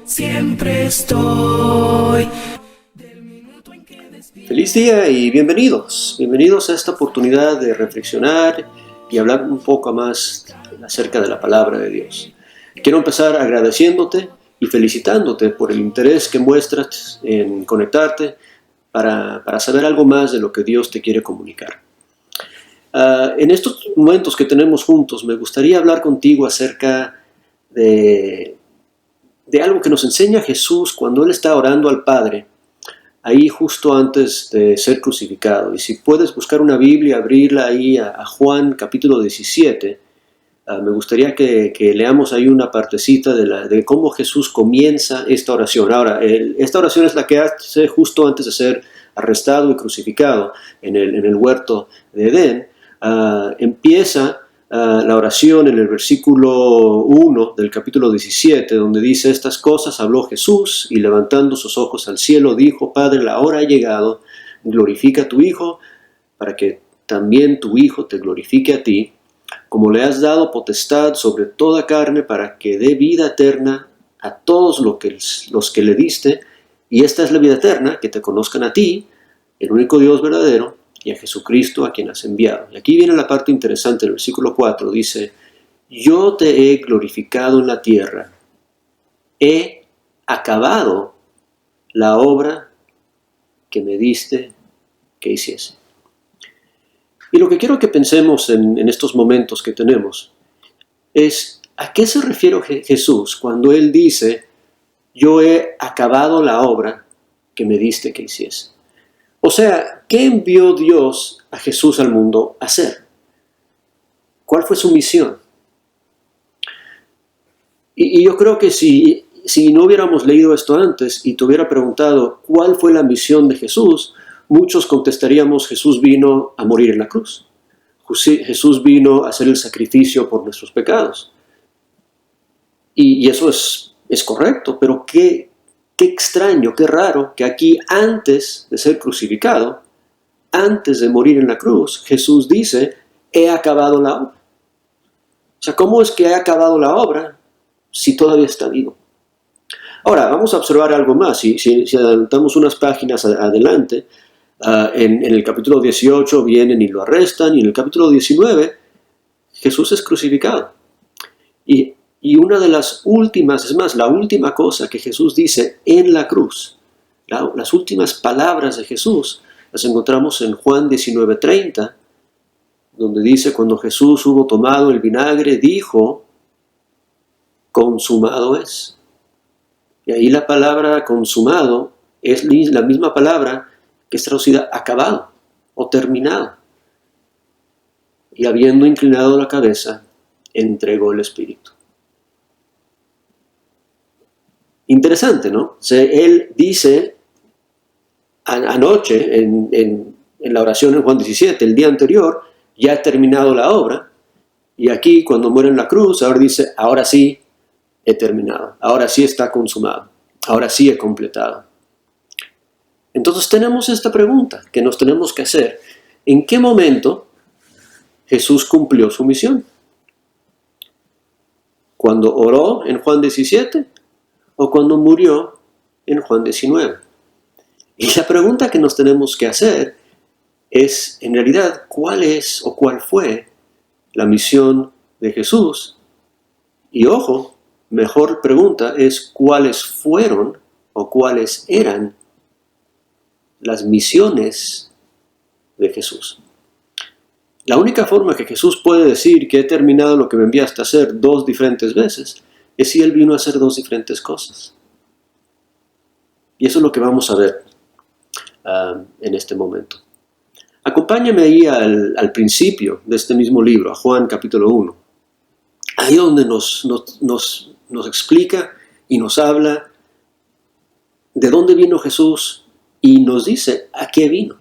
siempre estoy. Feliz día y bienvenidos. Bienvenidos a esta oportunidad de reflexionar y hablar un poco más acerca de la palabra de Dios. Quiero empezar agradeciéndote y felicitándote por el interés que muestras en conectarte para saber algo más de lo que Dios te quiere comunicar. En estos momentos que tenemos juntos, me gustaría hablar contigo acerca de algo que nos enseña Jesús cuando Él está orando al Padre, ahí justo antes de ser crucificado. Y si puedes buscar una Biblia, abrirla ahí a Juan capítulo 17, me gustaría que leamos ahí una partecita de cómo Jesús comienza esta oración. Ahora, esta oración es la que hace justo antes de ser arrestado y crucificado en el huerto de Edén. Empieza la oración en el versículo 1 del capítulo 17, donde dice: estas cosas habló Jesús, y levantando sus ojos al cielo dijo: Padre, la hora ha llegado, glorifica a tu Hijo, para que también tu Hijo te glorifique a ti, como le has dado potestad sobre toda carne, para que dé vida eterna a todos los que le diste, y esta es la vida eterna, que te conozcan a ti, el único Dios verdadero, y a Jesucristo a quien has enviado. Y aquí viene la parte interesante, el versículo 4 dice: yo te he glorificado en la tierra, he acabado la obra que me diste que hiciese. Y lo que quiero que pensemos en estos momentos que tenemos es: ¿a qué se refiere Jesús cuando Él dice: yo he acabado la obra que me diste que hiciese? O sea, ¿qué envió Dios a Jesús al mundo a hacer? ¿Cuál fue su misión? Y yo creo que si no hubiéramos leído esto antes y te hubiera preguntado cuál fue la misión de Jesús, muchos contestaríamos: Jesús vino a morir en la cruz. Jesús vino a hacer el sacrificio por nuestros pecados. Y eso es correcto, pero qué extraño, qué raro que aquí, antes de ser crucificado, antes de morir en la cruz, Jesús dice: he acabado la obra. O sea, ¿cómo es que he acabado la obra si todavía está vivo? Ahora, vamos a observar algo más. Si adelantamos unas páginas adelante, en el capítulo 18 vienen y lo arrestan, y en el capítulo 19 Jesús es crucificado. Y una de las últimas, es más, la última cosa que Jesús dice en la cruz, las últimas palabras de Jesús, las encontramos en Juan 19:30, donde dice: cuando Jesús hubo tomado el vinagre, dijo: consumado es. Y ahí la palabra consumado es la misma palabra que es traducida acabado o terminado. Y habiendo inclinado la cabeza, entregó el Espíritu. Interesante, ¿no? O sea, Él dice anoche en la oración en Juan 17, el día anterior, ya he terminado la obra. Y aquí, cuando muere en la cruz, ahora dice: ahora sí he terminado, ahora sí está consumado, ahora sí he completado. Entonces tenemos esta pregunta que nos tenemos que hacer: ¿en qué momento Jesús cumplió su misión? ¿Cuando oró en Juan 17 o cuando murió en Juan 19? Y la pregunta que nos tenemos que hacer es, en realidad, ¿cuál es o cuál fue la misión de Jesús? Y ojo, mejor pregunta es: ¿cuáles fueron o cuáles eran las misiones de Jesús? La única forma que Jesús puede decir que he terminado lo que me enviaste a hacer 2 diferentes veces es si Él vino a hacer 2 diferentes cosas. Y eso es lo que vamos a ver en este momento. Acompáñame ahí al principio de este mismo libro, a Juan capítulo 1. Ahí donde nos explica y nos habla de dónde vino Jesús y nos dice a qué vino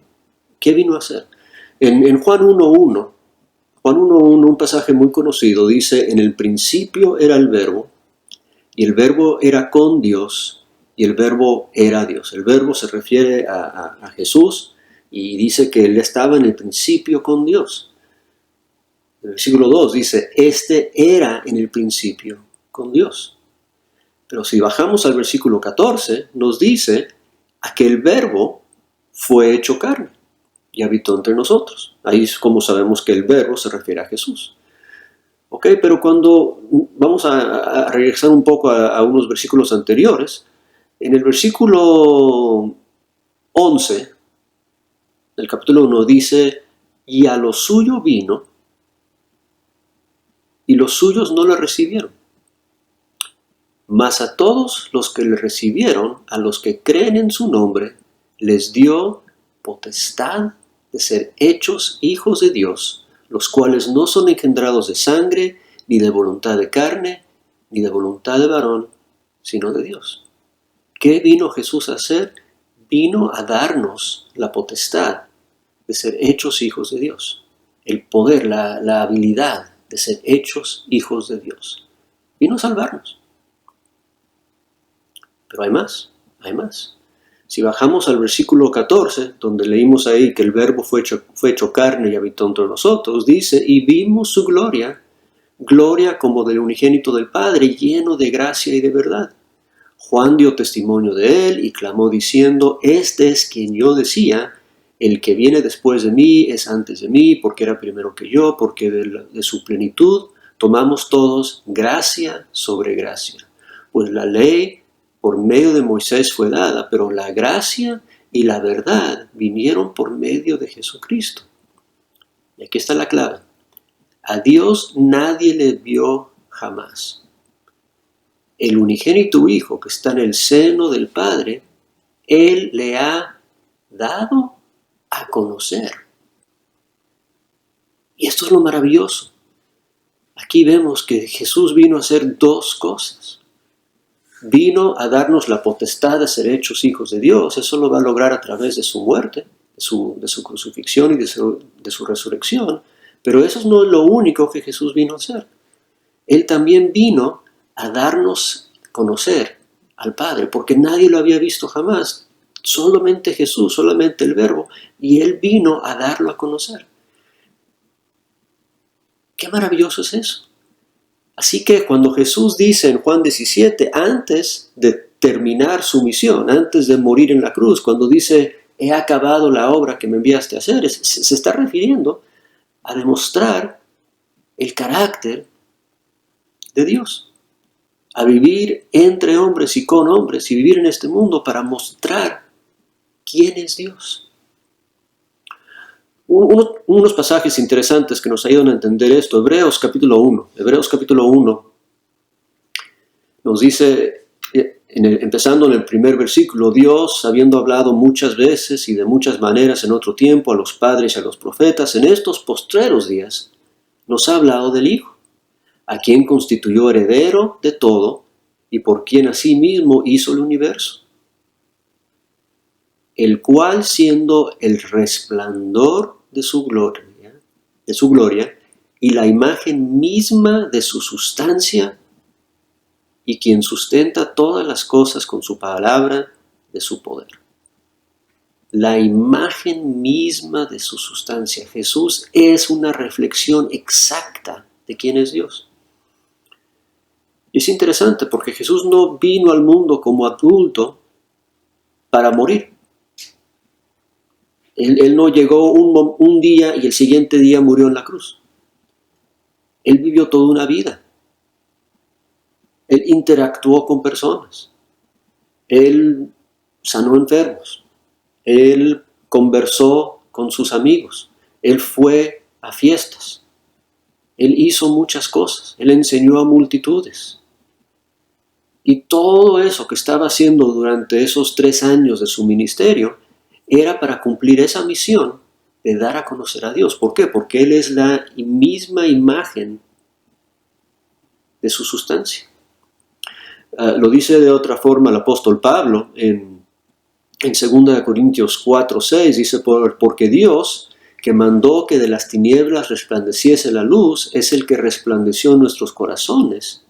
a hacer. En Juan 1.1, un pasaje muy conocido, dice: en el principio era el Verbo, y el Verbo era con Dios, y el Verbo era Dios. El Verbo se refiere a Jesús y dice que Él estaba en el principio con Dios. En el versículo 2 dice: este era en el principio con Dios. Pero si bajamos al versículo 14, nos dice a que el Verbo fue hecho carne y habitó entre nosotros. Ahí es como sabemos que el Verbo se refiere a Jesús. Ok, pero cuando vamos a regresar un poco a unos versículos anteriores, en el versículo 11 del capítulo 1 dice, y a lo suyo vino, y los suyos no le recibieron. Mas a todos los que le recibieron, a los que creen en su nombre, les dio potestad de ser hechos hijos de Dios, los cuales no son engendrados de sangre, ni de voluntad de carne, ni de voluntad de varón, sino de Dios. ¿Qué vino Jesús a hacer? Vino a darnos la potestad de ser hechos hijos de Dios, el poder, la habilidad de ser hechos hijos de Dios. Vino a salvarnos. Pero hay más, hay más. Si bajamos al versículo 14, donde leímos ahí que el Verbo fue hecho carne y habitó entre nosotros, dice, y vimos su gloria, gloria como del unigénito del Padre, lleno de gracia y de verdad. Juan dio testimonio de él y clamó diciendo, este es quien yo decía, el que viene después de mí es antes de mí, porque era primero que yo, porque de su plenitud tomamos todos gracia sobre gracia. Pues la ley por medio de Moisés fue dada, pero la gracia y la verdad vinieron por medio de Jesucristo. Y aquí está la clave. A Dios nadie le vio jamás. El unigénito Hijo que está en el seno del Padre, Él le ha dado a conocer. Y esto es lo maravilloso. Aquí vemos que Jesús vino a hacer dos cosas. Vino a darnos la potestad de ser hechos hijos de Dios. Eso lo va a lograr a través de su muerte, de su crucifixión y de su resurrección. Pero eso no es lo único que Jesús vino a hacer. Él también vino a darnos conocer al Padre, porque nadie lo había visto jamás. Solamente Jesús, solamente el Verbo, y Él vino a darlo a conocer. ¡Qué maravilloso es eso! Así que cuando Jesús dice en Juan 17, antes de terminar su misión, antes de morir en la cruz, cuando dice, he acabado la obra que me enviaste a hacer, se está refiriendo a demostrar el carácter de Dios, a vivir entre hombres y con hombres y vivir en este mundo para mostrar quién es Dios. Unos pasajes interesantes que nos ayudan a entender esto. Hebreos capítulo 1 nos dice, empezando en el primer versículo, Dios, habiendo hablado muchas veces y de muchas maneras en otro tiempo a los padres y a los profetas, en estos postreros días nos ha hablado del Hijo, a quien constituyó heredero de todo y por quien asimismo hizo el universo, el cual siendo el resplandor de su gloria y la imagen misma de su sustancia, y quien sustenta todas las cosas con su palabra de su poder. La imagen misma de su sustancia. Jesús es una reflexión exacta de quién es Dios. Y es interesante porque Jesús no vino al mundo como adulto para morir. Él no llegó un día y el siguiente día murió en la cruz. Él vivió toda una vida. Él interactuó con personas. Él sanó enfermos. Él conversó con sus amigos. Él fue a fiestas. Él hizo muchas cosas. Él enseñó a multitudes. Y todo eso que estaba haciendo durante esos 3 años de su ministerio era para cumplir esa misión de dar a conocer a Dios. ¿Por qué? Porque Él es la misma imagen de su sustancia. Lo dice de otra forma el apóstol Pablo en 2 Corintios 4:6, dice, porque Dios, que mandó que de las tinieblas resplandeciese la luz, es el que resplandeció en nuestros corazones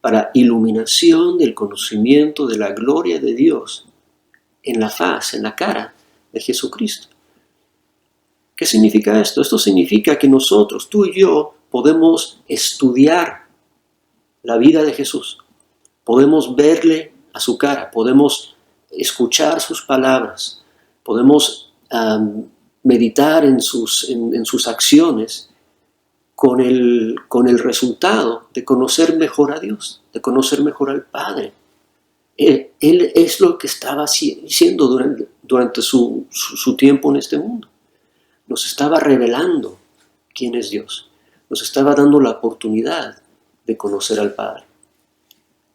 para iluminación del conocimiento de la gloria de Dios en la faz, en la cara de Jesucristo. ¿Qué significa esto? Esto significa que nosotros, tú y yo, podemos estudiar la vida de Jesús. Podemos verle a su cara, podemos escuchar sus palabras, podemos meditar en sus acciones con el resultado de conocer mejor a Dios, de conocer mejor al Padre. Él es lo que estaba haciendo durante su tiempo en este mundo. Nos estaba revelando quién es Dios. Nos estaba dando la oportunidad de conocer al Padre.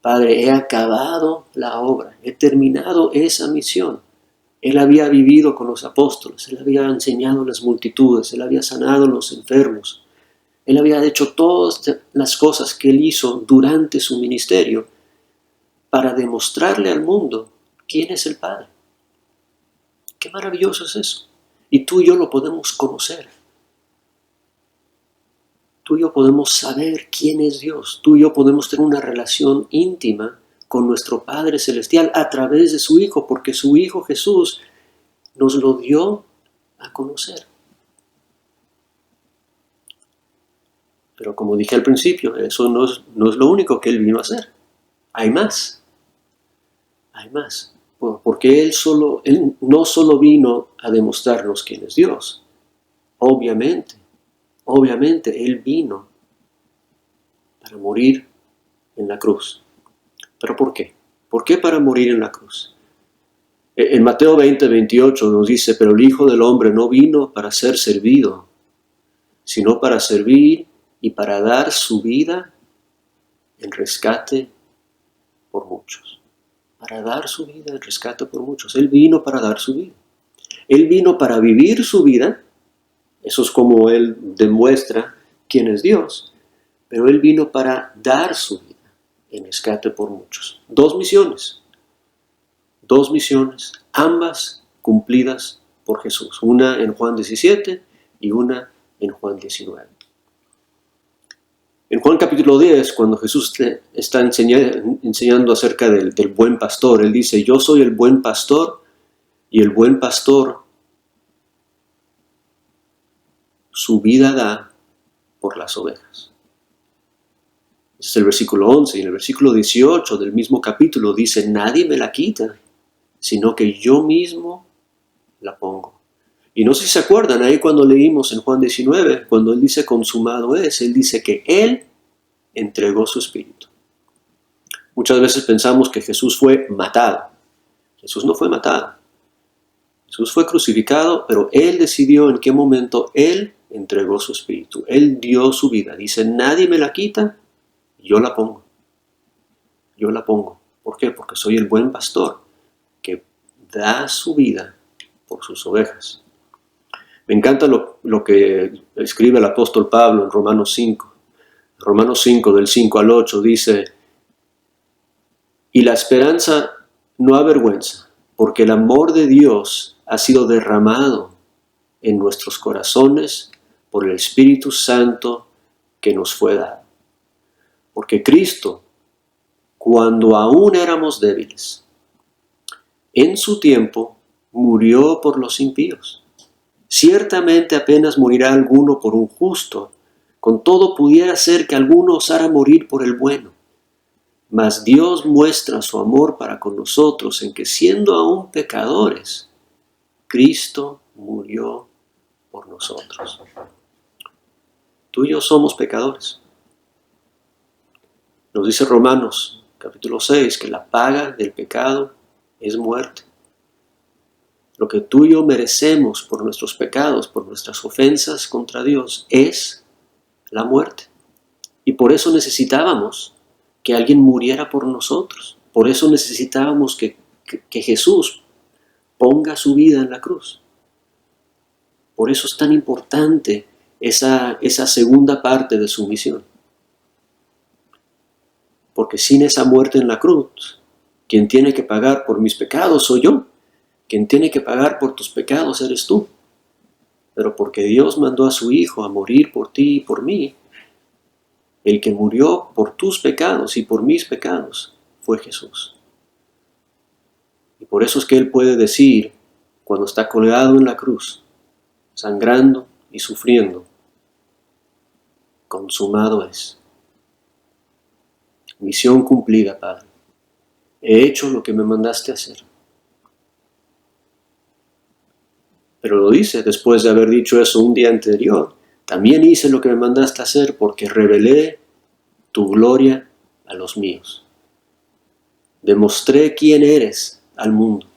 Padre, he acabado la obra, he terminado esa misión. Él había vivido con los apóstoles, Él había enseñado a las multitudes, Él había sanado a los enfermos. Él había hecho todas las cosas que Él hizo durante su ministerio para demostrarle al mundo quién es el Padre. Qué maravilloso es eso. Y tú y yo lo podemos conocer. Tú y yo podemos saber quién es Dios. Tú y yo podemos tener una relación íntima con nuestro Padre Celestial a través de su Hijo, porque su Hijo Jesús nos lo dio a conocer. Pero como dije al principio, eso no es lo único que Él vino a hacer. Hay más. Hay más. Porque Él no solo vino a demostrarnos quién es Dios. Obviamente, Él vino para morir en la cruz. ¿Pero por qué? ¿Por qué para morir en la cruz? En Mateo 20:28 nos dice, pero el Hijo del Hombre no vino para ser servido, sino para servir y para dar su vida en rescate por muchos. Para dar su vida en rescate por muchos. Él vino para dar su vida. Él vino para vivir su vida. Eso es como Él demuestra quién es Dios. Pero Él vino para dar su vida en rescate por muchos. Dos misiones, ambas cumplidas por Jesús. Una en Juan 17 y una en Juan 19. En Juan capítulo 10, cuando Jesús está enseñando acerca del buen pastor, Él dice, yo soy el buen pastor y el buen pastor su vida da por las ovejas. Ese es el versículo 11, y en el versículo 18 del mismo capítulo dice, nadie me la quita, sino que yo mismo la pongo. Y no sé si se acuerdan, ahí cuando leímos en Juan 19, cuando Él dice consumado es, Él dice que Él entregó su espíritu. Muchas veces pensamos que Jesús fue matado. Jesús no fue matado. Jesús fue crucificado, pero Él decidió en qué momento Él entregó su espíritu. Él dio su vida. Dice, nadie me la quita, yo la pongo. Yo la pongo. ¿Por qué? Porque soy el buen pastor que da su vida por sus ovejas. Me encanta lo que escribe el apóstol Pablo en Romanos 5. Romanos 5, del 5 al 8, dice, y la esperanza no avergüenza, porque el amor de Dios ha sido derramado en nuestros corazones por el Espíritu Santo que nos fue dado. Porque Cristo, cuando aún éramos débiles, en su tiempo murió por los impíos. Ciertamente apenas morirá alguno por un justo, con todo pudiera ser que alguno osara morir por el bueno. Mas Dios muestra su amor para con nosotros en que siendo aún pecadores, Cristo murió por nosotros. Tú y yo somos pecadores. Nos dice Romanos capítulo 6 que la paga del pecado es muerte. Lo que tú y yo merecemos por nuestros pecados, por nuestras ofensas contra Dios, es la muerte. Y por eso necesitábamos que alguien muriera por nosotros. Por eso necesitábamos que Jesús ponga su vida en la cruz. Por eso es tan importante esa segunda parte de su misión. Porque sin esa muerte en la cruz, quien tiene que pagar por mis pecados soy yo. Quien tiene que pagar por tus pecados eres tú. Pero porque Dios mandó a su Hijo a morir por ti y por mí, el que murió por tus pecados y por mis pecados fue Jesús. Y por eso es que Él puede decir, cuando está colgado en la cruz, sangrando y sufriendo, consumado es. Misión cumplida, Padre. He hecho lo que me mandaste hacer. Pero lo dice después de haber dicho eso un día anterior. También hice lo que me mandaste hacer porque revelé tu gloria a los míos. Demostré quién eres al mundo.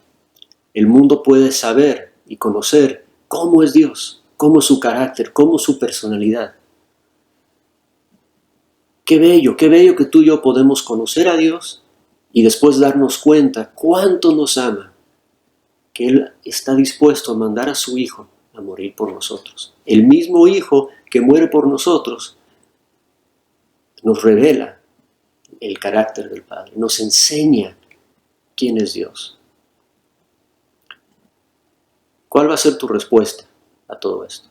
El mundo puede saber y conocer cómo es Dios, cómo es su carácter, cómo es su personalidad. Qué bello que tú y yo podemos conocer a Dios y después darnos cuenta cuánto nos ama, que Él está dispuesto a mandar a su Hijo a morir por nosotros. El mismo Hijo que muere por nosotros nos revela el carácter del Padre, nos enseña quién es Dios. ¿Cuál va a ser tu respuesta a todo esto?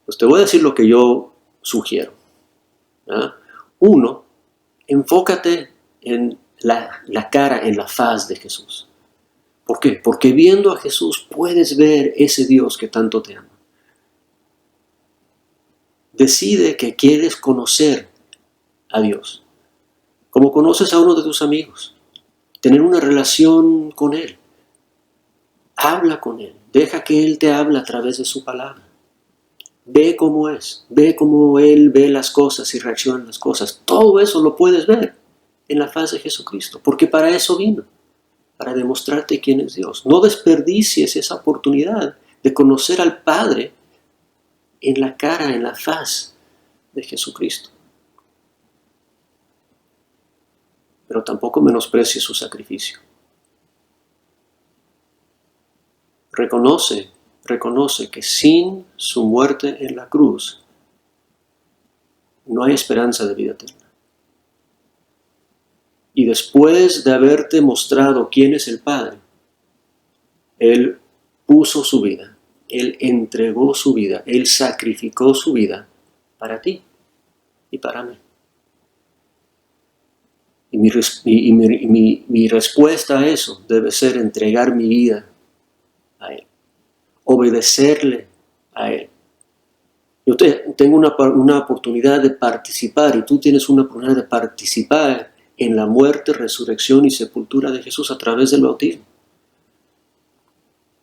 Pues te voy a decir lo que yo sugiero. ¿Ah? Uno, enfócate en la cara, en la faz de Jesús. ¿Por qué? Porque viendo a Jesús puedes ver ese Dios que tanto te ama. Decide que quieres conocer a Dios, como conoces a uno de tus amigos. Tener una relación con Él. Habla con Él. Deja que Él te hable a través de su palabra. Ve cómo es. Ve cómo Él ve las cosas y reacciona a las cosas. Todo eso lo puedes ver en la faz de Jesucristo. Porque para eso vino. Para demostrarte quién es Dios. No desperdicies esa oportunidad de conocer al Padre en la cara, en la faz de Jesucristo. Pero tampoco menosprecies su sacrificio. Reconoce que sin su muerte en la cruz no hay esperanza de vida eterna. Y después de haberte mostrado quién es el Padre, Él puso su vida, Él entregó su vida, Él sacrificó su vida para ti y para mí. Y mi respuesta a eso debe ser entregar mi vida a Él, obedecerle a Él. Yo tengo una oportunidad de participar y tú tienes una oportunidad de participar en la muerte, resurrección y sepultura de Jesús a través del bautismo.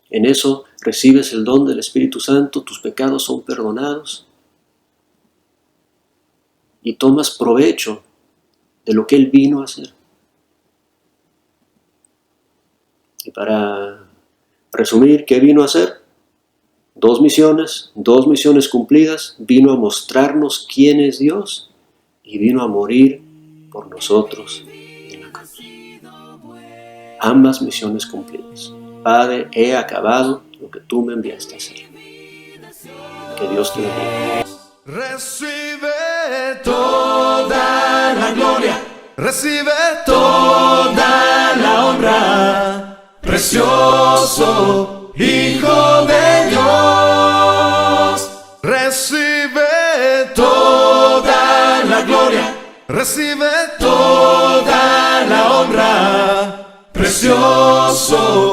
En eso recibes el don del Espíritu Santo, tus pecados son perdonados y tomas provecho de lo que Él vino a hacer. Y para resumir, ¿qué vino a hacer? Dos misiones cumplidas. Vino a mostrarnos quién es Dios y vino a morir por nosotros en la cruz. Ambas misiones cumplidas. Padre, he acabado lo que tú me enviaste a hacer. Que Dios te bendiga. Recibe toda la gloria, recibe toda la honra, precioso Hijo de Dios. Recibe toda la gloria, recibe toda la honra, precioso